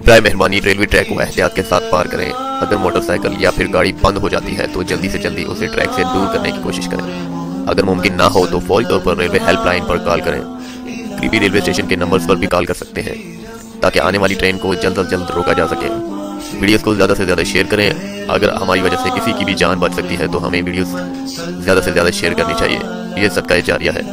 बराए मेहरबानी railway track को एहतियात के साथ पार करें। अगर मोटरसाइकिल या फिर गाड़ी बंद हो जाती है तो जल्दी से जल्दी उसे ट्रैक से दूर करने की कोशिश करें। अगर मुमकिन ना हो तो फौरी तौर पर रेलवे हेल्पलाइन पर कॉल करें। करीबी रेलवे स्टेशन के नंबर्स पर भी कॉल कर सकते हैं ताकि आने वाली ट्रेन को जल्द से जल्द रोका जा सके। वीडियोस को ज़्यादा से ज़्यादा शेयर करें। अगर हमारी वजह से किसी की भी जान बच सकती है तो हमें वीडियोस ज़्यादा से ज़्यादा शेयर करनी चाहिए। ये सदका जारिया है।